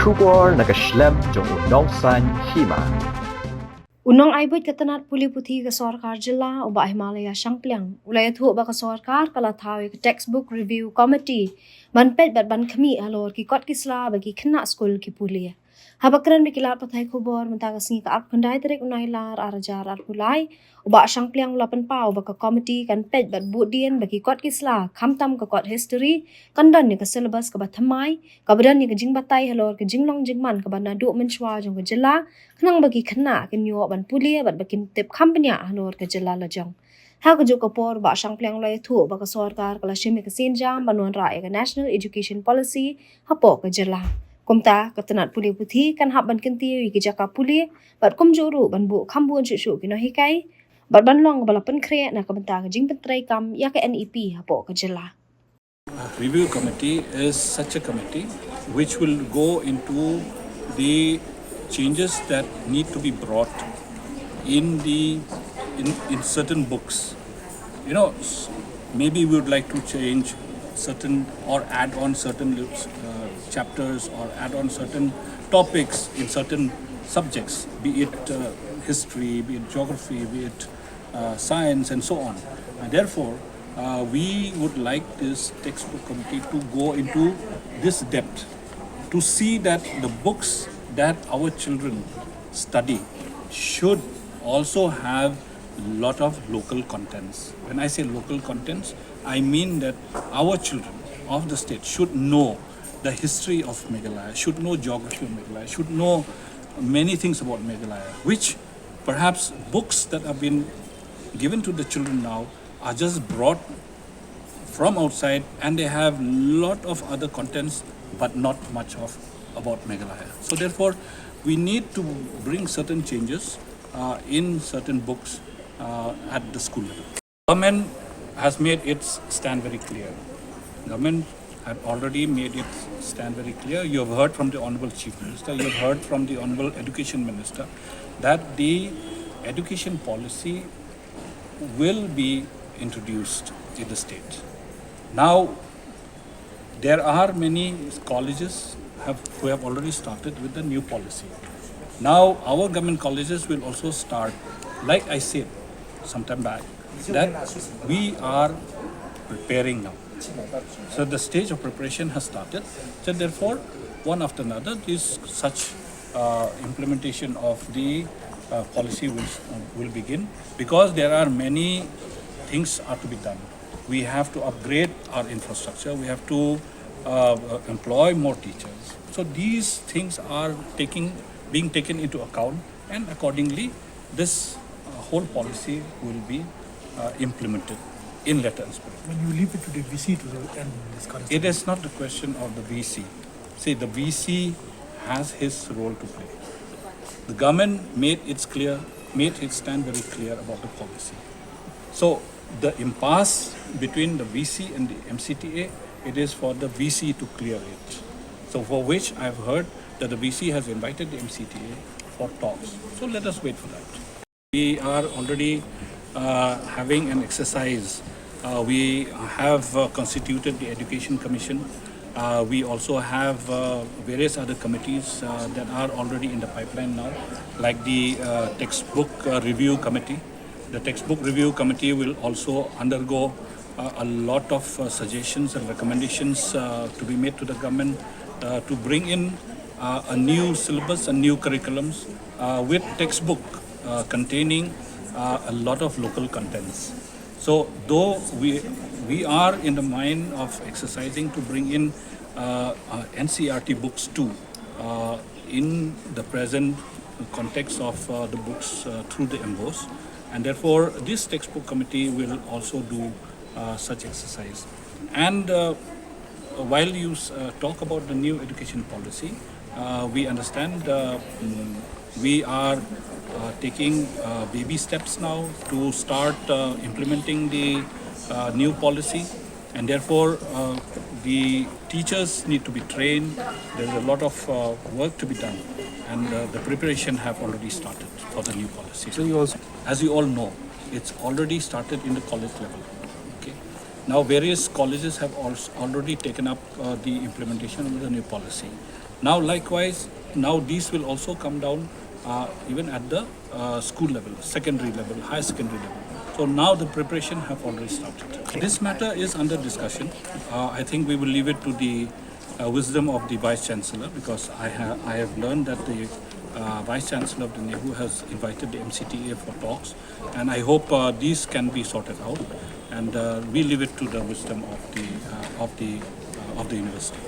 Kubor nakaslem jong unongsan Hima. Unang aibot ka Tnad Pule Puthi ka sarkar Jylla o ba Himalaya siyangplyang. Ulay atho ba ka sarkar kalathawi ka textbook review committee. Manpet bat ban kami alor ki kot kisla bagi kena school ki Pule. Habakran bikilat patay kubor mentagas ni ka ap kandai tarik unay lar arajar ar pulay o ba siyangplyang ulapan pa o ba ka committee kan pet bat budien bagi kot kisla kamtam ka kot history kandan ni ka syllabus ka bathamay kabadan ni ka jing batay halor ka jinglong jingman ka banadu menchwa jong ka Jylla kanang bagi kena kenyo ban Pule bat bakin tip kampanya halor ka Jylla lajong. Ha ka jo kapor ba siyangplyang lay thu ba ka sarkar kala shimi ka sinjam banuan rae ka national education policy hapo ka Jylla. Kumta ka Tnad Pule Puthi kan hab ban kenti ki jaka Pule bat kumjuru ban bu kambuan shu kino hikai bat ban long bala Pynkhreh na ka banta ka jing pentrai kam ya ka NEP hapo ka Jylla. Review committee is such a committee which will go into the changes that need to be brought in certain books. You know, maybe we would like to change certain or add on certain chapters or add on certain topics in certain subjects, be it history, be it geography, be it science and so on. And therefore, we would like this textbook committee to go into this depth, to see that the books that our children study should also have a lot of local contents. When I say local contents, I mean that our children of the state should know the history of Meghalaya, should know geography of Meghalaya, should know many things about Meghalaya, which perhaps books that have been given to the children now are just brought from outside and they have lot of other contents but not much of about Meghalaya. So therefore, we need to bring certain changes in certain books at the school level. Government has made its stand very clear. Government had already made its stand very clear. You have heard from the Honorable Chief Minister, you have heard from the Honorable Education Minister that the education policy will be introduced in the state. Now, there are many colleges who have already started with the new policy. Now, our government colleges will also start, like I said sometime back, that we are preparing now. So the stage of preparation has started. So therefore, one after another, this such implementation of the policy will begin, because there are many things are to be done. We have to upgrade our infrastructure. We have to employ more teachers. So these things are being taken into account, and accordingly, this whole policy will be implemented in letter and spirit. When you leave it to the VC to end this current, it is not a question of the VC. See, the VC has his role to play. The government made its stand very clear about the policy. So the impasse between the VC and the MCTA, it is for the VC to clear it. So for which I have heard that the VC has invited the MCTA for talks. So let us wait for that. We are already having an exercise. We have constituted the Education Commission. We also have various other committees that are already in the pipeline now, like the textbook review committee. The textbook review committee will also undergo a lot of suggestions and recommendations to be made to the government to bring in a new syllabus and new curriculums with textbook containing a lot of local contents. So though we are in the mind of exercising to bring in NCERT books too in the present context of the books through the emboss, and therefore this textbook committee will also do such exercise. And while you talk about the new education policy, we understand we are taking baby steps now to start implementing the new policy, and therefore the teachers need to be trained. There's a lot of work to be done, and the preparation have already started for the new policy. So as you all know, it's already started in the college level. Okay, Now, various colleges have already taken up the implementation of the new policy. Now, likewise, now these will also come down even at the school level, secondary level, higher secondary level. So now the preparation have already started. This matter is under discussion. I think we will leave it to the wisdom of the Vice Chancellor, because I have learned that the Vice Chancellor of the NEHU has invited the MCTA for talks, and I hope these can be sorted out, and we leave it to the wisdom of the university.